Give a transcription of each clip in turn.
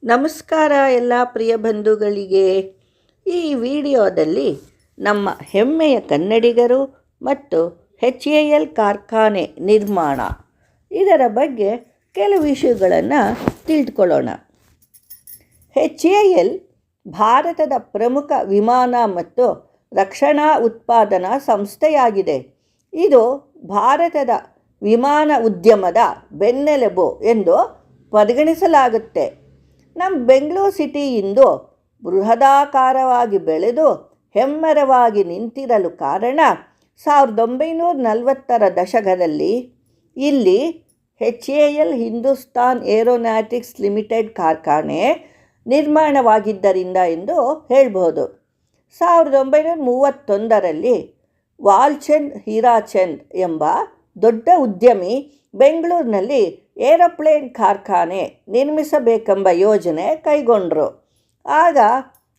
ನಮಸ್ಕಾರ ಎಲ್ಲ ಪ್ರಿಯ ಬಂಧುಗಳಿಗೆ. ಈ ವಿಡಿಯೋದಲ್ಲಿ ನಮ್ಮ ಹೆಮ್ಮೆಯ ಕನ್ನಡಿಗರು ಮತ್ತು HAL ಕಾರ್ಖಾನೆ ನಿರ್ಮಾಣ ಇದರ ಬಗ್ಗೆ ಕೆಲವು ವಿಷಯಗಳನ್ನು ತಿಳಿದುಕೊಳ್ಳೋಣ. HAL ಭಾರತದ ಪ್ರಮುಖ ವಿಮಾನ ಮತ್ತು ರಕ್ಷಣಾ ಉತ್ಪಾದನಾ ಸಂಸ್ಥೆಯಾಗಿದೆ. ಇದು ಭಾರತದ ವಿಮಾನ ಉದ್ಯಮದ ಬೆನ್ನೆಲುಬು ಎಂದು ಪರಿಗಣಿಸಲಾಗುತ್ತೆ. ನಮ್ಮ ಬೆಂಗಳೂರು ಸಿಟಿ ಇಂದು ಬೃಹದಾಕಾರವಾಗಿ ಬೆಳೆದು ಹೆಮ್ಮರವಾಗಿ ನಿಂತಿರಲು ಕಾರಣ 1940ರ ದಶಕದಲ್ಲಿ ಇಲ್ಲಿ HAL ಹಿಂದೂಸ್ತಾನ್ ಏರೋನಾಟಿಕ್ಸ್ ಲಿಮಿಟೆಡ್ ಕಾರ್ಖಾನೆ ನಿರ್ಮಾಣವಾಗಿದ್ದರಿಂದ ಎಂದು ಹೇಳ್ಬೋದು. 1931ರಲ್ಲಿ ವಾಲ್ಚಂದ್ ಹೀರಾಚಂದ್ ಎಂಬ ದೊಡ್ಡ ಉದ್ಯಮಿ ಬೆಂಗಳೂರಿನಲ್ಲಿ ಏರೋಪ್ಲೇನ್ ಕಾರ್ಖಾನೆ ನಿರ್ಮಿಸಬೇಕೆಂಬ ಯೋಜನೆ ಕೈಗೊಂಡರು. ಆಗ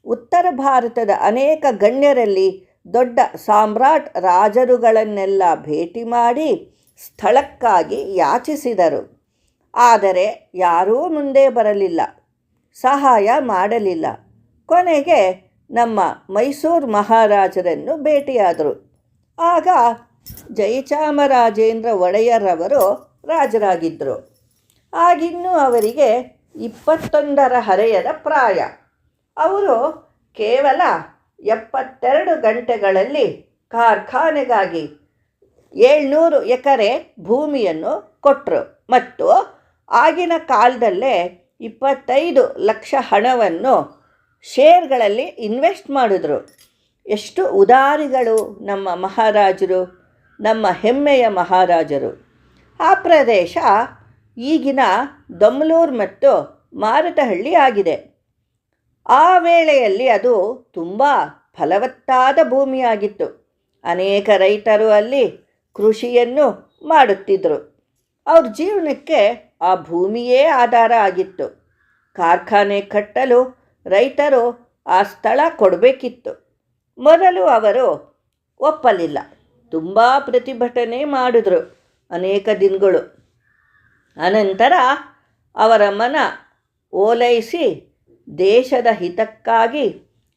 ಉತ್ತರ ಭಾರತದ ಅನೇಕ ಗಣ್ಯರಲ್ಲಿ ದೊಡ್ಡ ಸಾಮ್ರಾಟ್ ರಾಜರುಗಳನ್ನೆಲ್ಲ ಭೇಟಿ ಮಾಡಿ ಸ್ಥಳಕ್ಕಾಗಿ ಯಾಚಿಸಿದರು. ಆದರೆ ಯಾರೂ ಮುಂದೆ ಬರಲಿಲ್ಲ, ಸಹಾಯ ಮಾಡಲಿಲ್ಲ. ಕೊನೆಗೆ ನಮ್ಮ ಮೈಸೂರು ಮಹಾರಾಜರನ್ನು ಭೇಟಿಯಾದರು. ಆಗ ಜಯಚಾಮರಾಜೇಂದ್ರ ಒಡೆಯರವರು ರಾಜರಾಗಿದ್ದರು. ಆಗಿನ್ನೂ ಅವರಿಗೆ 21ರ ಹರೆಯದ ಪ್ರಾಯ. ಅವರು ಕೇವಲ 72 ಗಂಟೆಗಳಲ್ಲಿ ಕಾರ್ಖಾನೆಗಾಗಿ 700 ಎಕರೆ ಭೂಮಿಯನ್ನು ಕೊಟ್ಟರು ಮತ್ತು ಆಗಿನ ಕಾಲದಲ್ಲೇ 25 ಲಕ್ಷ ಹಣವನ್ನು ಶೇರ್ಗಳಲ್ಲಿ ಇನ್ವೆಸ್ಟ್ ಮಾಡಿದ್ರು. ಎಷ್ಟು ಉದಾರಿಗಳು ನಮ್ಮ ಮಹಾರಾಜರು, ನಮ್ಮ ಹೆಮ್ಮೆಯ ಮಹಾರಾಜರು. ಆ ಪ್ರದೇಶ ಈಗಿನ ದೊಮ್ಮಲೂರು ಮತ್ತು ಮಾರತಹಳ್ಳಿ ಆಗಿದೆ. ಆ ವೇಳೆಯಲ್ಲಿ ಅದು ತುಂಬ ಫಲವತ್ತಾದ ಭೂಮಿಯಾಗಿತ್ತು. ಅನೇಕ ರೈತರು ಅಲ್ಲಿ ಕೃಷಿಯನ್ನು ಮಾಡುತ್ತಿದ್ದರು. ಅವ್ರ ಜೀವನಕ್ಕೆ ಆ ಭೂಮಿಯೇ ಆಧಾರ ಆಗಿತ್ತು. ಕಾರ್ಖಾನೆ ಕಟ್ಟಲು ರೈತರು ಆ ಸ್ಥಳ ಕೊಡಬೇಕಿತ್ತು. ಮೊದಲು ಅವರು ಒಪ್ಪಲಿಲ್ಲ. ತುಂಬ ಪ್ರತಿಭಟನೆ ಮಾಡಿದ್ರು ಅನೇಕ ದಿನಗಳು. ಅನಂತರ ಅವರ ಮನ ಓಲೈಸಿ ದೇಶದ ಹಿತಕ್ಕಾಗಿ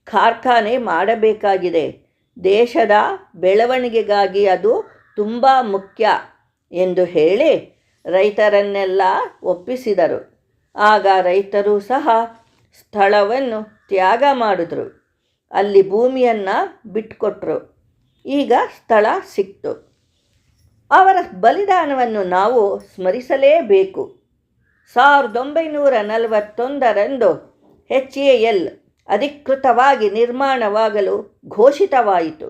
ಕಾರ್ಖಾನೆ ಮಾಡಬೇಕಾಗಿದೆ, ದೇಶದ ಬೆಳವಣಿಗೆಗಾಗಿ ಅದು ತುಂಬ ಮುಖ್ಯ ಎಂದು ಹೇಳಿ ರೈತರನ್ನೆಲ್ಲ ಒಪ್ಪಿಸಿದರು. ಆಗ ರೈತರು ಸಹ ಸ್ಥಳವನ್ನು ತ್ಯಾಗ ಮಾಡಿದ್ರು. ಅಲ್ಲಿ ಭೂಮಿಯನ್ನು ಬಿಟ್ಟುಕೊಟ್ರು. ಈಗ ಸ್ಥಳ ಸಿಕ್ತು. ಅವರ ಬಲಿದಾನವನ್ನು ನಾವು ಸ್ಮರಿಸಲೇಬೇಕು. 1941ರಂದು HAL ಅಧಿಕೃತವಾಗಿ ನಿರ್ಮಾಣವಾಗಲು ಘೋಷಿತವಾಯಿತು.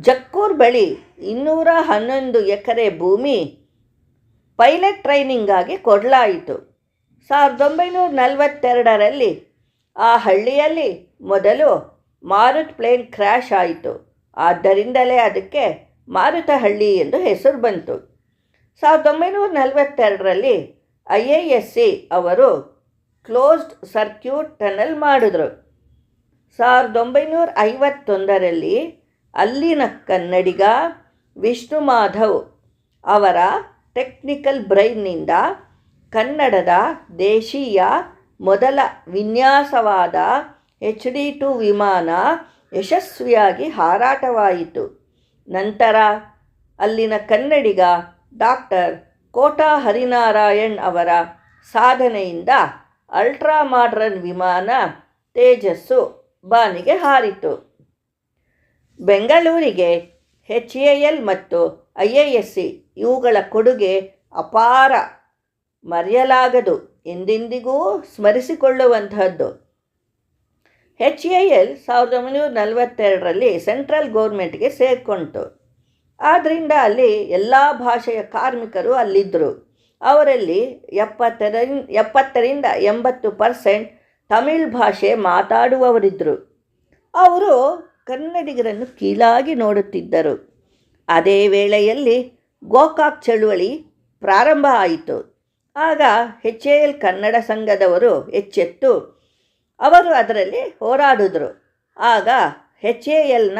ಜಕ್ಕೂರು ಬಳಿ 211 ಎಕರೆ ಭೂಮಿ ಪೈಲಟ್ ಟ್ರೈನಿಂಗಾಗಿ ಕೊಡಲಾಯಿತು. 1942ರಲ್ಲಿ ಆ ಹಳ್ಳಿಯಲ್ಲಿ ಮೊದಲು ಮಾರುತ್ ಪ್ಲೇನ್ ಕ್ರ್ಯಾಶ್ ಆಯಿತು. ಆದ್ದರಿಂದಲೇ ಅದಕ್ಕೆ ಮಾರುತಹಳ್ಳಿ ಎಂದು ಹೆಸರು ಬಂತು. 1942ರಲ್ಲಿ IISc ಅವರು ಕ್ಲೋಸ್ಡ್ ಸರ್ಕ್ಯೂಟ್ ಟನಲ್ ಮಾಡಿದ್ರು. 1951ರಲ್ಲಿ ಅಲ್ಲಿನ ಕನ್ನಡಿಗ ವಿಷ್ಣು ಮಾಧವ್ ಅವರ ಟೆಕ್ನಿಕಲ್ ಬ್ರೈನ್ನಿಂದ ಕನ್ನಡದ ದೇಶೀಯ ಮೊದಲ ವಿನ್ಯಾಸವಾದ HD-2 ವಿಮಾನ ಯಶಸ್ವಿಯಾಗಿ ಹಾರಾಟವಾಯಿತು. ನಂತರ ಅಲ್ಲಿನ ಕನ್ನಡಿಗ ಡಾಕ್ಟರ್ ಕೋಟಾ ಹರಿನಾರಾಯಣ್ ಅವರ ಸಾಧನೆಯಿಂದ ಅಲ್ಟ್ರಾ ಮಾಡ್ರನ್ ವಿಮಾನ ತೇಜಸ್ಸು ಬಾನಿಗೆ ಹಾರಿತು. ಬೆಂಗಳೂರಿಗೆ HAL ಮತ್ತು IISc ಇವುಗಳ ಕೊಡುಗೆ ಅಪಾರ, ಮರೆಯಲಾಗದು, ಎಂದೆಂದಿಗೂ ಸ್ಮರಿಸಿಕೊಳ್ಳುವಂತಹದ್ದು. HAL 1942ರಲ್ಲಿ central ಗೌರ್ಮೆಂಟ್ಗೆ ಸೇರಿಕೊಂಡಿತು. ಆದ್ದರಿಂದ ಅಲ್ಲಿ ಎಲ್ಲ ಭಾಷೆಯ ಕಾರ್ಮಿಕರು ಅಲ್ಲಿದ್ದರು. ಅವರಲ್ಲಿ 70ರಿಂದ 80% ತಮಿಳ್ ಭಾಷೆ ಮಾತಾಡುವವರಿದ್ದರು. ಅವರು ಕನ್ನಡಿಗರನ್ನು ಕೀಳಾಗಿ ನೋಡುತ್ತಿದ್ದರು. ಅದೇ ವೇಳೆಯಲ್ಲಿ ಗೋಕಾಕ್ ಚಳುವಳಿ ಪ್ರಾರಂಭ ಆಯಿತು. ಆಗ HAL ಕನ್ನಡ ಸಂಘದವರು ಎಚ್ಚೆತ್ತು ಅವರು ಅದರಲ್ಲಿ ಹೋರಾಡಿದ್ರು. ಆಗ HALನ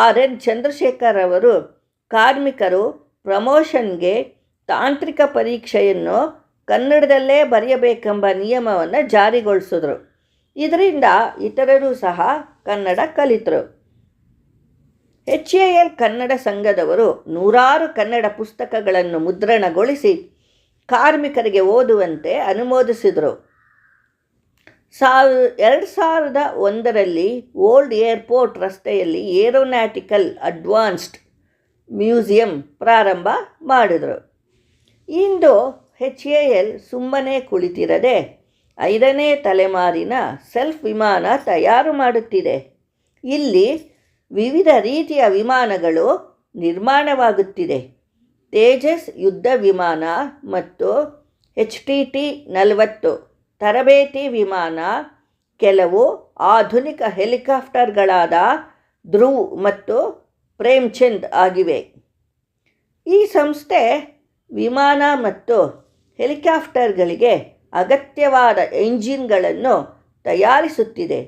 RN ಚಂದ್ರಶೇಖರ್ ಅವರು ಕಾರ್ಮಿಕರು ಪ್ರಮೋಷನ್ಗೆ ತಾಂತ್ರಿಕ ಪರೀಕ್ಷೆಯನ್ನು ಕನ್ನಡದಲ್ಲೇ ಬರೆಯಬೇಕೆಂಬ ನಿಯಮವನ್ನು ಜಾರಿಗೊಳಿಸಿದ್ರು. ಇದರಿಂದ ಇತರರೂ ಸಹ ಕನ್ನಡ ಕಲಿತರು. HAL ಕನ್ನಡ ಸಂಘದವರು ನೂರಾರು ಕನ್ನಡ ಪುಸ್ತಕಗಳನ್ನು ಮುದ್ರಣಗೊಳಿಸಿ ಕಾರ್ಮಿಕರಿಗೆ ಓದುವಂತೆ ಅನುಮೋದಿಸಿದರು. 2001ರಲ್ಲಿ ಓಲ್ಡ್ ಏರ್ಪೋರ್ಟ್ ರಸ್ತೆಯಲ್ಲಿ ಏರೋನಾಟಿಕಲ್ ಅಡ್ವಾನ್ಸ್ಡ್ ಮ್ಯೂಸಿಯಂ ಪ್ರಾರಂಭ ಮಾಡಿದರು. ಇಂದು HAL ಸುಮ್ಮನೆ ಕುಳಿತಿರದೆ 5ನೇ ತಲೆಮಾರಿನ ಸೆಲ್ಫ್ ವಿಮಾನ ತಯಾರು ಮಾಡುತ್ತಿದೆ. ಇಲ್ಲಿ ವಿವಿಧ ರೀತಿಯ ವಿಮಾನಗಳು ನಿರ್ಮಾಣವಾಗುತ್ತಿದೆ. ತೇಜಸ್ ಯುದ್ಧ ವಿಮಾನ ಮತ್ತು HTT-40 ತರಬೇತಿ ವಿಮಾನ, ಕೆಲವು ಆಧುನಿಕ ಹೆಲಿಕಾಪ್ಟರ್ಗಳಾದ ಧ್ರುವ್ ಮತ್ತು ಪ್ರೇಮ್ಚಂದ್ ಆಗಿವೆ. ಈ ಸಂಸ್ಥೆ ವಿಮಾನ ಮತ್ತು ಹೆಲಿಕಾಪ್ಟರ್ಗಳಿಗೆ ಅಗತ್ಯವಾದ ಎಂಜಿನ್ಗಳನ್ನು ತಯಾರಿಸುತ್ತಿದೆ.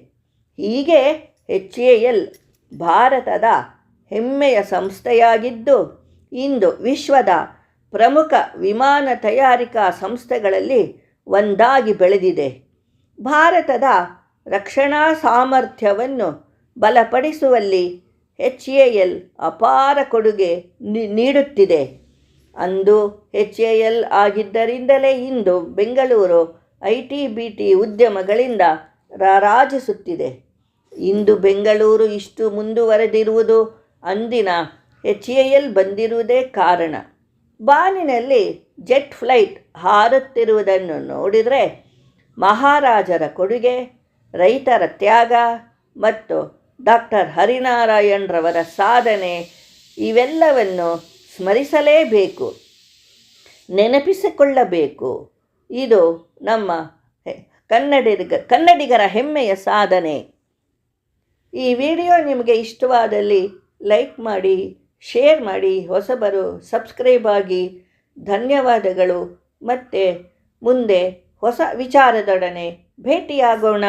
ಹೀಗೆ HAL ಭಾರತದ ಹೆಮ್ಮೆಯ ಸಂಸ್ಥೆಯಾಗಿದ್ದು ಇಂದು ವಿಶ್ವದ ಪ್ರಮುಖ ವಿಮಾನ ತಯಾರಿಕಾ ಸಂಸ್ಥೆಗಳಲ್ಲಿ ಒಂದಾಗಿ ಬೆಳೆದಿದೆ. ಭಾರತದ ರಕ್ಷಣಾ ಸಾಮರ್ಥ್ಯವನ್ನು ಬಲಪಡಿಸುವಲ್ಲಿ HAL ಅಪಾರ ಕೊಡುಗೆ ನೀಡುತ್ತಿದೆ. ಅಂದು HAL ಆಗಿದ್ದರಿಂದಲೇ ಇಂದು ಬೆಂಗಳೂರು IT-BT ಉದ್ಯಮಗಳಿಂದ ರಾರಾಜಿಸುತ್ತಿದೆ. ಇಂದು ಬೆಂಗಳೂರು ಇಷ್ಟು ಮುಂದುವರೆದಿರುವುದು ಅಂದಿನ HAL ಬಂದಿರುವುದೇ ಕಾರಣ. ಬಾನಿನಲ್ಲಿ ಜೆಟ್ ಫ್ಲೈಟ್ ಹಾರುತ್ತಿರುವುದನ್ನು ನೋಡಿದರೆ ಮಹಾರಾಜರ ಕೊಡುಗೆ, ರೈತರ ತ್ಯಾಗ ಮತ್ತು ಡಾಕ್ಟರ್ ಹರಿನಾರಾಯಣರವರ ಸಾಧನೆ ಇವೆಲ್ಲವನ್ನು ಸ್ಮರಿಸಲೇಬೇಕು, ನೆನಪಿಸಿಕೊಳ್ಳಬೇಕು. ಇದು ನಮ್ಮ ಕನ್ನಡಿಗರ ಹೆಮ್ಮೆಯ ಸಾಧನೆ. ಈ ವಿಡಿಯೋ ನಿಮಗೆ ಇಷ್ಟವಾದಲ್ಲಿ ಲೈಕ್ ಮಾಡಿ, ಶೇರ್ ಮಾಡಿ, ಹೊಸಬರು ಸಬ್ಸ್ಕ್ರೈಬ್ ಆಗಿ. ಧನ್ಯವಾದಗಳು. ಮತ್ತೆ ಮುಂದೆ ಹೊಸ ವಿಚಾರದೊಡನೆ ಭೇಟಿಯಾಗೋಣ.